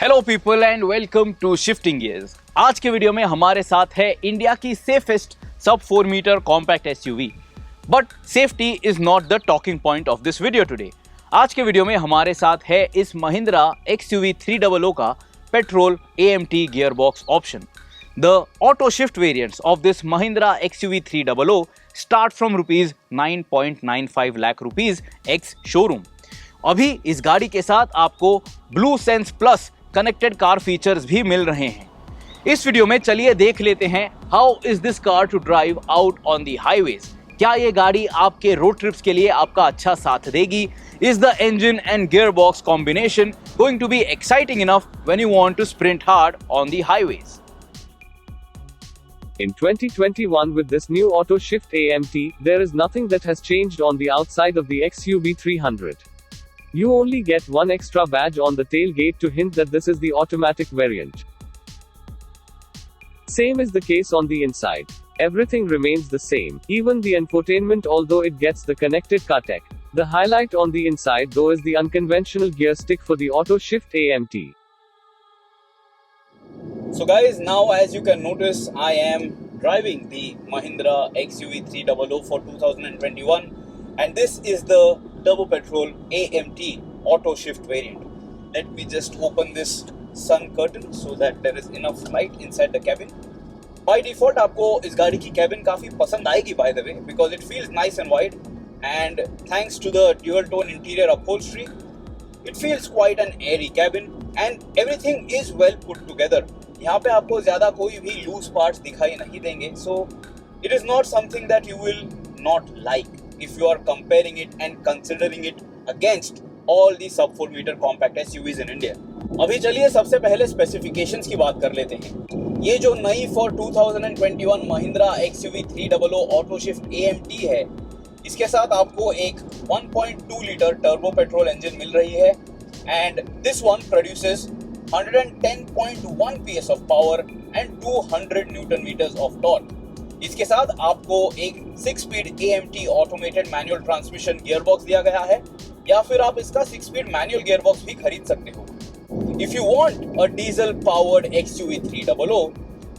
Hello people and welcome to shifting gears. आज के video में हमारे साथ है इंडिया की safest sub 4 metre compact SUV. But safety is not the talking point of this video today. आज के वीडियो में हमारे साथ है इस महिंद्रा XUV300 का petrol AMT gearbox option. The auto shift variants of this Mahindra XUV300 start from rupees 9.95 lakh rupees ex showroom. अभी इस गाड़ी के साथ आपको blue sense plus connected car features भी मिल रहे हैं। इस वीडियो में चलिए देख लेते हैं how is this car to drive out on the highways. क्या ये गाड़ी आपके रोड ट्रिप्स के लिए आपका अच्छा साथ देगी? Is the engine and gear box combination going to be exciting enough when you want to sprint hard on the highways? In 2021 with this new AutoShift AMT, there is nothing that has changed on the outside of the XUV300. You only get one extra badge on the tailgate to hint that this is the automatic variant. Same is the case on the inside. Everything remains the same, even the infotainment, although it gets the connected car tech. The highlight on the inside though is the unconventional gear stick for the AutoShift AMT. So guys, now as you can notice, I am driving the Mahindra XUV300 for 2021 and this is the turbo-petrol AMT AutoShift variant. Let me just open this sun curtain so that there is enough light inside the cabin. By default आपको इस गाड़ी की cabin काफ़ी पसंद आएगी by the way, because it feels nice and wide and thanks to the dual tone interior upholstery, it feels quite an airy cabin and everything is well put together. यहाँ पे आपको ज़्यादा कोई भी loose parts दिखाई नहीं देंगे, so it is not something that you will not like if you are comparing it and considering it against all the sub 4 meter compact SUVs in India. अभी चलिए सबसे पहले स्पेसिफिकेशंस की बात कर लेते हैं। ये जो नई for 2021 Mahindra XUV300 AutoShift AMT है, इसके साथ आपको एक 1.2 लीटर टर्बो पेट्रोल इंजन मिल रही है and this one produces 110.1 PS of power and 200 newton metres of torque. इसके साथ आपको एक 6 speed AMT automated manual transmission gearbox दिया गया है या फिर आप इसका 6 स्पीड मैनुअल गियरबॉक्स भी खरीद सकते हो। If you want a diesel powered XUV300,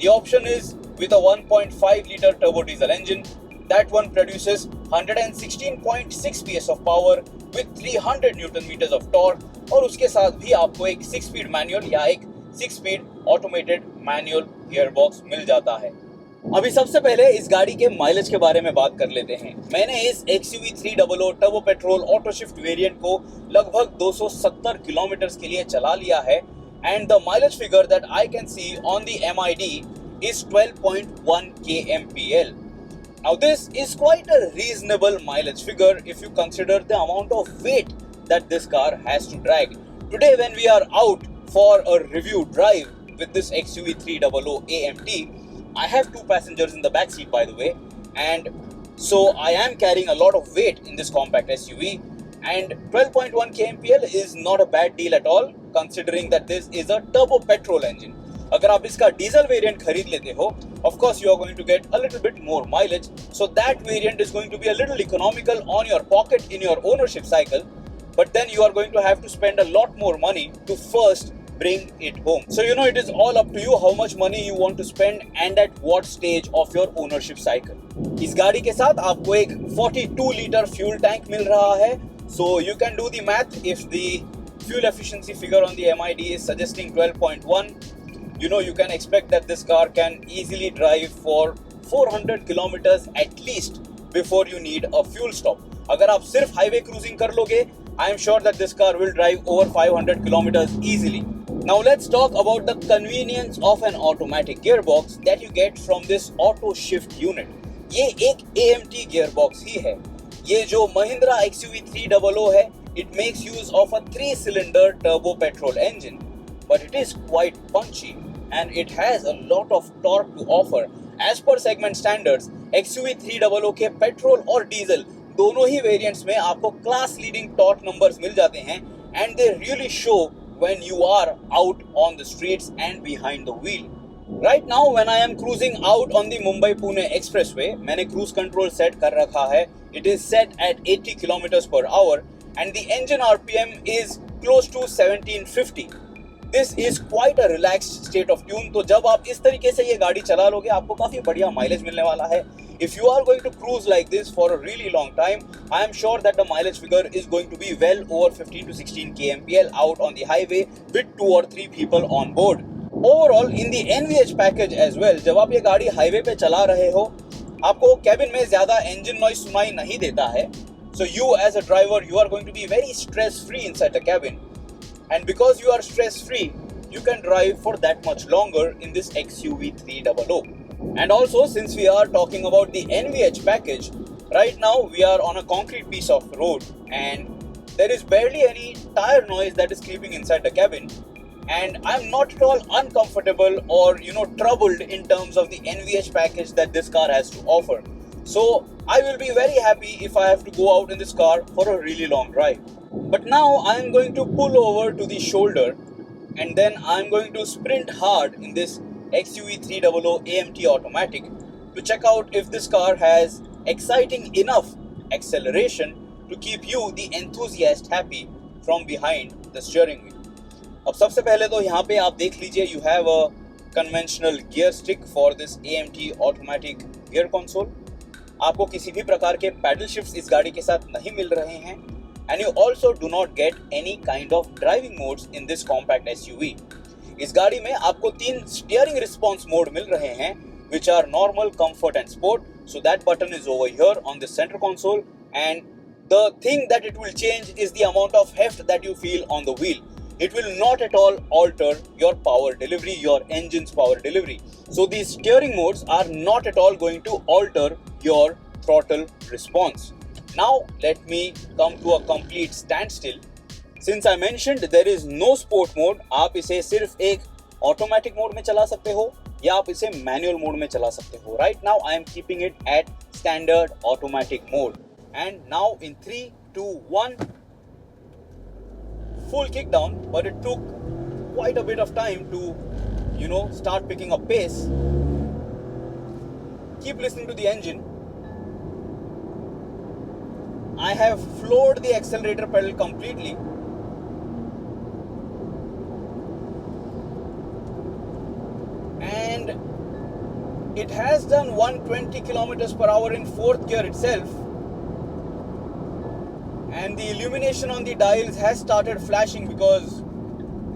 the option is with a 1.5 liter turbo diesel engine. That one produces 116.6 PS of power with 300 Newton meters of torque और उसके साथ भी आपको एक 6 स्पीड मैनुअल या एक 6 स्पीड ऑटोमेटेड मैनुअल गियरबॉक्स मिल जाता है। अभी सबसे पहले इस गाड़ी के माइलेज के बारे में बात कर लेते हैं। मैंने इस XUV300 turbo petrol auto shift variant को लगभग 270 किलोमीटर्स के लिए चला लिया है and the mileage figure that I can see on the MID is 12.1 kmpl. Now this is quite a reasonable mileage figure if you consider the amount of weight that this car has to drag. Today when we are out for a review drive with this XUV300 AMT, I have 2 passengers in the back seat by the way, and so I am carrying a lot of weight in this compact SUV and 12.1 kmpl is not a bad deal at all considering that this is a turbo petrol engine. अगर आप इसका diesel variant खरीद लेते हो, of course you are going to get a little bit more mileage, so that variant is going to be a little economical on your pocket in your ownership cycle, but then you are going to have to spend a lot more money to first bring it home. So you know, it is all up to you how much money you want to spend and at what stage of your ownership cycle. इस गाड़ी के साथ आपको एक 42 litre fuel tank मिल रहा है, so you can do the math. If the fuel efficiency figure on the MID is suggesting 12.1, you know, you can expect that this car can easily drive for 400 kilometers at least before you need a fuel stop. अगर आप सिर्फ highway cruising कर लोगे, I am sure that this car will drive over 500 kilometers easily. Now let's talk about the convenience of an automatic gearbox that you get from this auto shift unit. ये एक AMT gearbox ही है। ये जो Mahindra XUV300 है, it makes use of a 3-cylinder turbo petrol engine, but it is quite punchy and it has a lot of torque to offer. As per segment standards, XUV300 के petrol और diesel दोनों ही variants में आपको class leading torque numbers मिल जाते हैं and they really show when you are out on the streets and behind the wheel. Right now when I am cruising out on the Mumbai-Pune expressway, मैंने cruise control set कर रखा है. It is set at 80 kilometers per hour and the engine RPM is close to 1750. This is quite a relaxed state of tune. तो जब आप इस तरीके से ये गाड़ी चला लोगे आपको काफी बढ़िया माइलेज मिलने वाला है। If you are going to cruise like this for a really long time, I am sure that the mileage figure is going to be well over 15 to 16 kmpl out on the highway with 2 or 3 people on board. Overall, in the NVH package as well, जब आप ये गाड़ी highway पे चला रहे हो आपको cabin में ज्यादा इंजन नॉइज सुनाई नहीं देता है। So you as a driver, you are going to be very stress free inside the cabin, and because you are stress free, you can drive for that much longer in this XUV300. And also, since we are talking about the NVH package, right now we are on a concrete piece of road and there is barely any tire noise that is creeping inside the cabin, and I'm not at all uncomfortable or troubled in terms of the NVH package that this car has to offer. So I will be very happy if I have to go out in this car for a really long drive. But now I am going to pull over to the shoulder and then I am going to sprint hard in this XUV300 AMT automatic to check out if this car has exciting enough acceleration to keep you, the enthusiast, happy from behind the steering wheel. अब सबसे पहले तो यहाँ पे आप देख लीजिए, you have a conventional gear stick for this AMT automatic gear console. आपको किसी भी प्रकार के पैडल शिफ्ट्स इस गाड़ी के साथ नहीं मिल रहे हैं, and you also do not get any kind of driving modes in this compact SUV. इस गाड़ी में आपको 3 स्टीयरिंग रिस्पॉन्स मोड मिल रहे हैं which are normal, comfort and sport. So that button is over here on the center console, and the thing that it will change is the amount of heft that you feel on the wheel. It will not at all alter your power delivery, your engine's power delivery. So these steering modes are not at all going to alter your throttle response. Now let me come to a complete standstill. Since I mentioned there is no sport mode, आप इसे सिर्फ एक automatic mode में चला सकते हो या आप इसे मैनुअल मोड में चला सकते हो. Right now I am keeping it at standard automatic mode. And now in 3, 2, 1, full kick down, but it took quite a bit of time to start picking up pace. Keep listening to the engine. I have floored the accelerator pedal completely. And it has done 120 kilometers per hour in 4th gear itself, and the illumination on the dials has started flashing because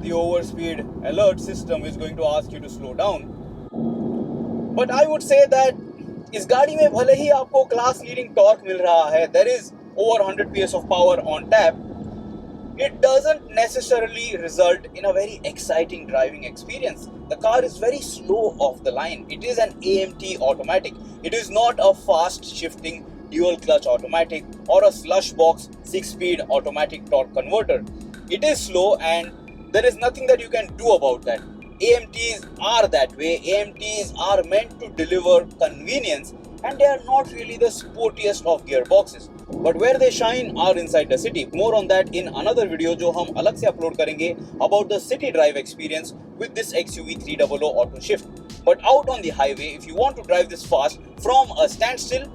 the overspeed alert system is going to ask you to slow down. But I would say that इस गाड़ी में भले ही आपको class leading torque मिल रहा है, there is over 100 PS of power on tap, it doesn't necessarily result in a very exciting driving experience. The car is very slow off the line. It is an AMT automatic. It is not a fast shifting dual clutch automatic or a slush box 6-speed automatic torque converter. It is slow and there is nothing that you can do about that. AMTs are that way. AMTs are meant to deliver convenience and they are not really the sportiest of gearboxes. But where they shine are inside the city. More on that in another video जो हम अलग से upload करेंगे about the city drive experience with this XUV300 AutoShift. But out on the highway, if you want to drive this fast from a standstill,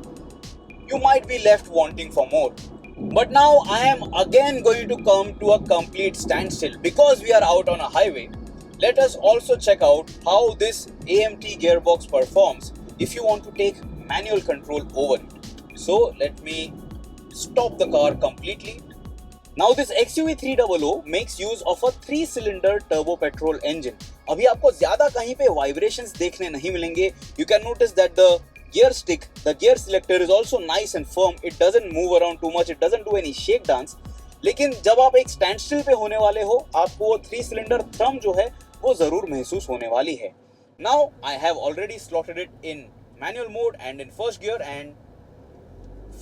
you might be left wanting for more. But now I am again going to come to a complete standstill because we are out on a highway. Let us also check out how this AMT gearbox performs if you want to take manual control over it. So let me stop the car completely. Now this XUV300 makes use of a 3-cylinder turbo-petrol engine. अभी आपको ज़्यादा कहीं पे vibrations देखने नहीं मिलेंगे. You can notice that the gear stick, the gear selector is also nice and firm. It doesn't move around too much. It doesn't do any shake dance. लेकिन जब आप एक standstill पे होने वाले हो, आपको वो 3-cylinder thumb जो है वो ज़रूर महसूस होने वाली है. Now I have already slotted it in manual mode and in first gear and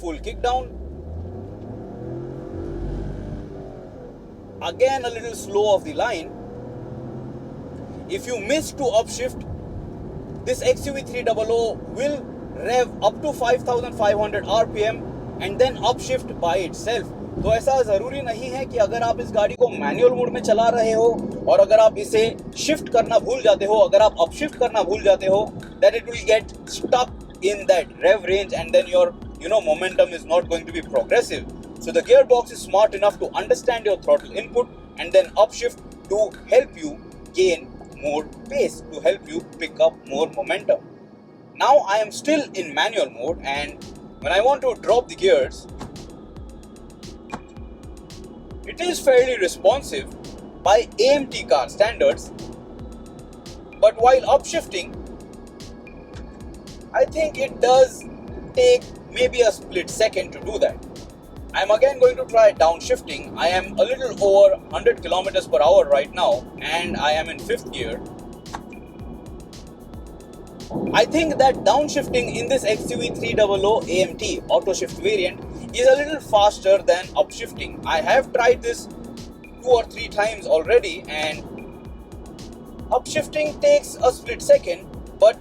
full kick down. Again a little slow off the line. If you miss to upshift, this XUV300 will rev up to 5500 RPM and then upshift by itself. तो ऐसा ज़रूरी नहीं है कि अगर आप इस गाड़ी को मैनुअल मोड में चला रहे हो और अगर आप इसे शिफ्ट करना भूल जाते हो, अगर आप अपशिफ्ट करना भूल जाते हो, that it will get stuck in that rev range and then your momentum is not going to be progressive. So the gearbox is smart enough to understand your throttle input and then upshift to help you gain more pace, to help you pick up more momentum. Now I am still in manual mode, and when I want to drop the gears, it is fairly responsive by AMT car standards, but while upshifting, I think it does take maybe a split second to do that. I'm again going to try downshifting. I am a little over 100 kilometers per hour right now, and I am in 5th gear. I think that downshifting in this XUV300 AMT AutoShift variant is a little faster than upshifting. I have tried this 2 or 3 times already, and upshifting takes a split second, but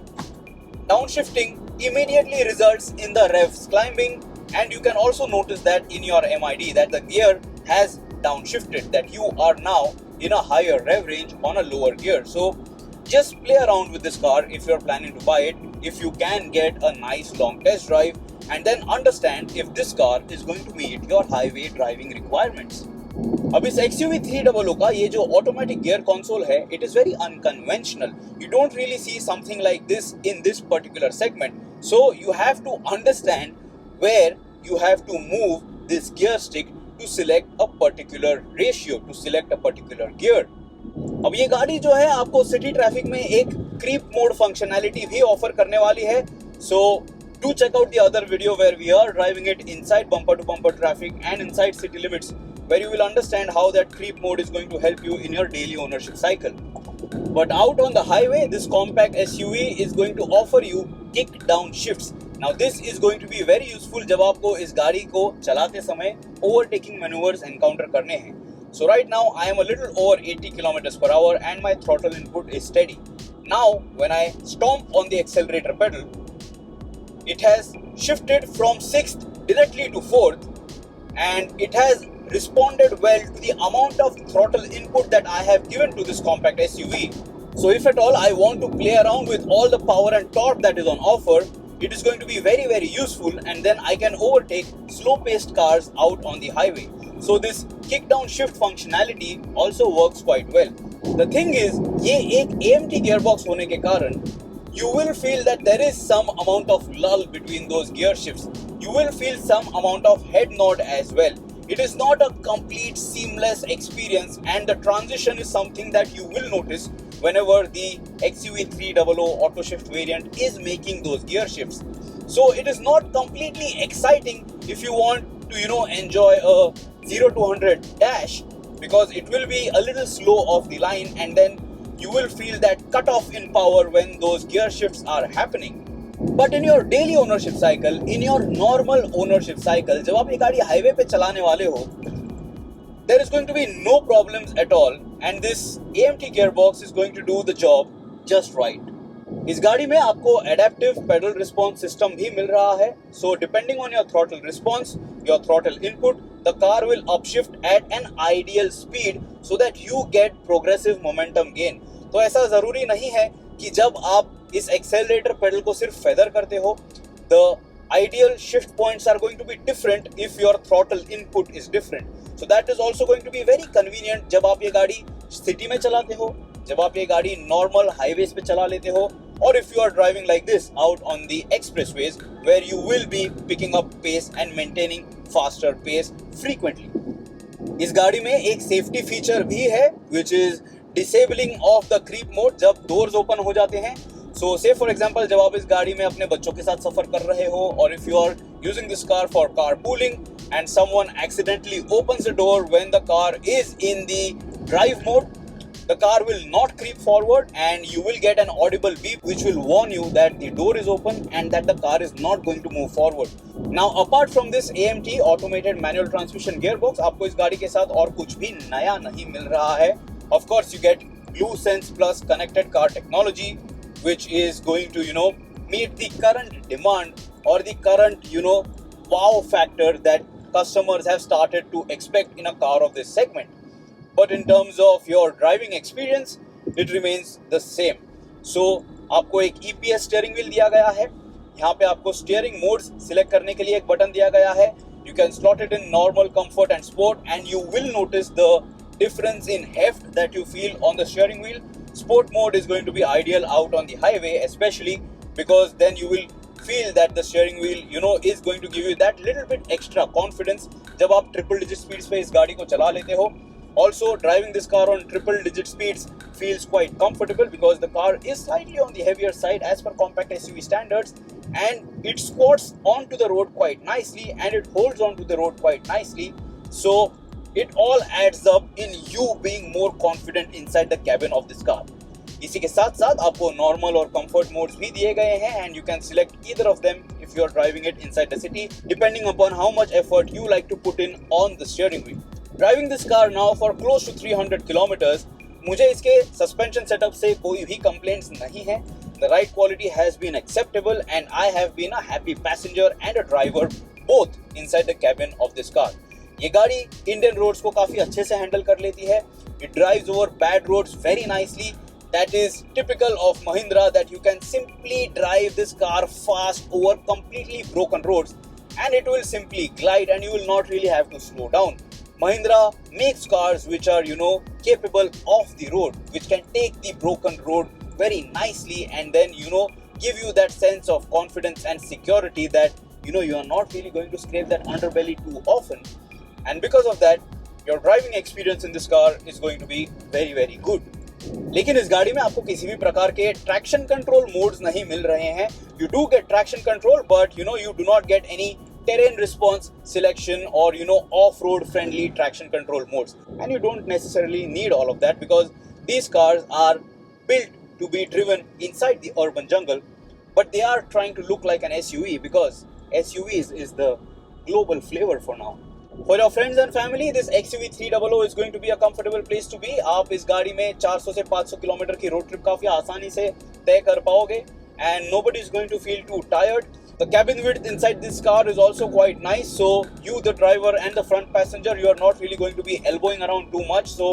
downshifting immediately results in the revs climbing, and you can also notice that in your MID that the gear has downshifted, that you are now in a higher rev range on a lower gear. So just play around with this car if you're planning to buy it, if you can get a nice long test drive, and then understand if this car is going to meet your highway driving requirements. अब इस XUV300 का ये जो automatic gear console है, it is very unconventional. You don't really see something like this in this particular segment. So you have to understand where you have to move this gear stick to select a particular ratio, to select a particular gear. अब ये गाड़ी जो है आपको city traffic में एक creep mode functionality भी offer करने वाली है. So do check out the other video where we are driving it inside bumper to bumper traffic and inside city limits, where you will understand how that creep mode is going to help you in your daily ownership cycle. But out on the highway, this compact SUV is going to offer you kick down shifts. Now this is going to be very useful जब आपको इस गाड़ी को चलाते समय overtaking maneuvers encounter करने हैं. So right now I am a little over 80 kilometers per hour and my throttle input is steady. Now when I stomp on the accelerator pedal, it has shifted from 6th directly to 4th, and it has responded well to the amount of throttle input that I have given to this compact SUV. So if at all I want to play around with all the power and torque that is on offer, it is going to be very, very useful, and then I can overtake slow-paced cars out on the highway. So this kick down shift functionality also works quite well. The thing is, ये एक AMT gearbox होने के कारण you will feel that there is some amount of lull between those gear shifts. You will feel some amount of head nod as well. It is not a complete seamless experience, and the transition is something that you will notice whenever the XUV300 AutoShift variant is making those gear shifts. So it is not completely exciting if you want to, enjoy a 0 to 100 dash, because it will be a little slow off the line, and then you will feel that cut off in power when those gear shifts are happening. But in your daily ownership cycle, in your normal ownership cycle, जब आप ये गाड़ी highway पे चलाने वाले हो, there is going to be no problems at all, and this AMT gearbox is going to do the job just right. इस गाड़ी में आपको adaptive pedal response system भी मिल रहा है. So depending on your throttle response, your throttle input, the car will upshift at an ideal speed so that you get progressive momentum gain. तो ऐसा ज़रूरी नहीं है कि जब आप इस एक्सेलरेटर पेडल को सिर्फ फेदर करते हो, the ideal shift points are going to be different if your throttle input is different. So that is also going to be very convenient जब आप ये गाड़ी सिटी में चलाते हो, जब आप ये गाड़ी नॉर्मल हाईवेज पे चला लेते हो, or if you are driving like this out on the expressways where you will be picking up pace and maintaining faster pace frequently. इस गाड़ी में एक सेफ्टी फीचर भी है which is disabling of the creep mode जब doors open हो जाते हैं. So say for example जब आप इस गाड़ी में अपने बच्चों के साथ सफर कर रहे हो, or if you are using this car for carpooling and someone accidentally opens the door when the car is in the drive mode, the car will not creep forward and you will get an audible beep which will warn you that the door is open and that the car is not going to move forward. Now apart from this AMT automated manual transmission gearbox, आपको इस गाड़ी के साथ और कुछ भी नया नहीं मिल रहा है. Of course you get BlueSense Plus connected car technology, which is going to meet the current demand or the current wow factor that customers have started to expect in a car of this segment. But in terms of your driving experience, it remains the same. So आपको एक EPS steering wheel दिया गया है. यहाँ पे आपको steering modes select करने के लिए एक बटन दिया गया है. You can slot it in normal, comfort and sport, and you will notice the difference in heft that you feel on the steering wheel. Sport mode is going to be ideal out on the highway, especially because then you will feel that the steering wheel is going to give you that little bit extra confidence जब आप triple digit speeds पे इस गाड़ी को चला लेते हो. Also, driving this car on triple digit speeds feels quite comfortable because the car is slightly on the heavier side as per compact SUV standards, and it squats onto the road quite nicely and it holds onto the road quite nicely. So it all adds up in you being more confident inside the cabin of this car. इसी के साथ साथ आपको normal और comfort modes भी दिए गए हैं and you can select either of them if you are driving it inside the city depending upon how much effort you like to put in on the steering wheel. Driving this car now for close to 300 kilometres, मुझे इसके suspension setup से कोई भी complaints नहीं है. The ride quality has been acceptable and I have been a happy passenger and a driver both inside the cabin of this car. ये गाड़ी Indian roads को काफी अच्छे से हैंडल कर लेती है. It drives over bad roads very nicely. That is typical of Mahindra, that you can simply drive this car fast over completely broken roads and it will simply glide and you will not really have to slow down. Mahindra makes cars which are capable of the road, which can take the broken road very nicely and then give you that sense of confidence and security that you are not really going to scrape that underbelly too often, and because of that your driving experience in this car is going to be very very good. लेकिन इस गाड़ी में आपको किसी भी प्रकार के traction control modes नहीं मिल रहे हैं. You do get traction control but you do not get any terrain response selection or off-road friendly traction control modes, and you don't necessarily need all of that because these cars are built to be driven inside the urban jungle, but they are trying to look like an SUV because SUVs is the global flavor for now. For your friends and family, this XUV300 is going to be a comfortable place to be. आप इस गाड़ी में 400 से 500 kilometre की road trip काफी आसानी से तय कर पाओगे and nobody is going to feel too tired. The cabin width inside this car is also quite nice, so you the driver and the front passenger, you are not really going to be elbowing around too much, so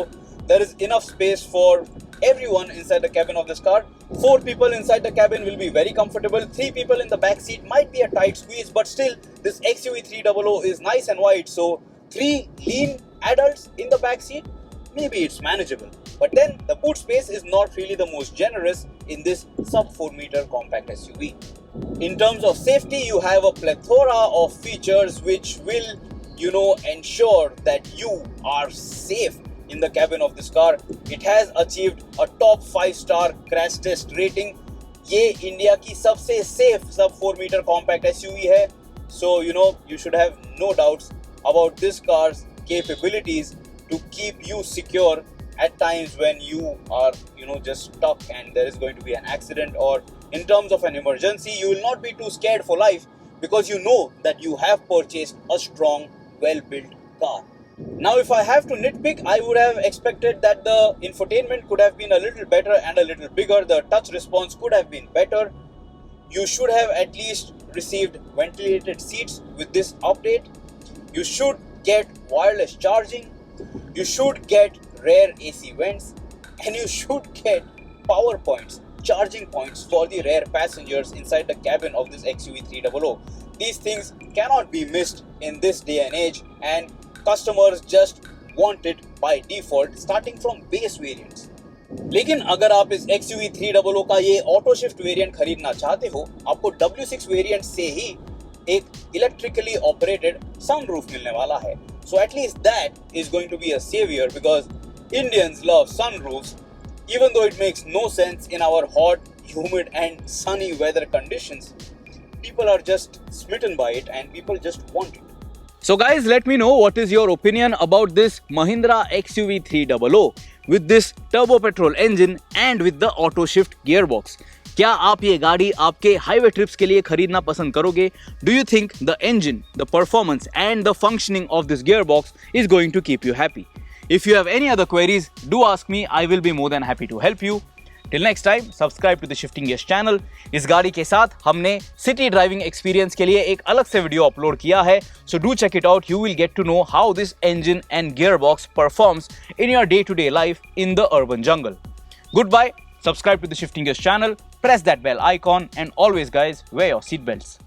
there is enough space for everyone inside the cabin of this car. 4 people inside the cabin will be very comfortable. 3 people in the back seat might be a tight squeeze, but still this XUV300 is nice and wide, so 3 lean adults in the back seat, maybe it's manageable. But then the boot space is not really the most generous in this sub 4 meter compact SUV. In terms of safety, you have a plethora of features which will ensure that you are safe in the cabin of this car. It has achieved a top 5-star crash test rating. ये India की सबसे safe sub 4 meter compact SUV है. So you should have no doubts about this car's capabilities to keep you secure at times when you are just stuck and there is going to be an accident, or in terms of an emergency you will not be too scared for life because you know that you have purchased a strong, well-built car. Now, if I have to nitpick, I would have expected that the infotainment could have been a little better and a little bigger. The touch response could have been better. You should have at least received ventilated seats with this update. You should get wireless charging. You should get rear AC vents, and you should get power points, charging points for the rear passengers inside the cabin of this XUV300. These things cannot be missed in this day and age, and customers just want it by default starting from base variants. लेकिन अगर आप इस XUV300 का ये auto shift variant खरीदना चाहते हो, आपको W6 वेरिएंट से ही एक इलेक्ट्रिकली ऑपरेटेड सनरूफ मिलने वाला है. So at least that is going to be a savior because Indians love sunroofs, even though it makes no sense in our hot, humid and sunny weather conditions. People are just smitten by it and people just want it. So guys, let me know what is your opinion about this Mahindra XUV300 with this turbo petrol engine and with the AutoShift gearbox. क्या आप ये गाड़ी आपके highway trips के लिए खरीदना पसंद करोगे? Do you think the engine, the performance and the functioning of this gearbox is going to keep you happy? If you have any other queries, do ask me. I will be more than happy to help you. Till next time, subscribe to the Shifting Gears channel. इस गाड़ी के साथ हमने city driving experience के लिए एक अलग से वीडियो अपलोड किया है. So do check it out. You will get to know how this engine and gearbox performs in your day-to-day life in the urban jungle. Goodbye. Subscribe to the Shifting Gears channel. Press that bell icon and always guys, wear your seatbelts.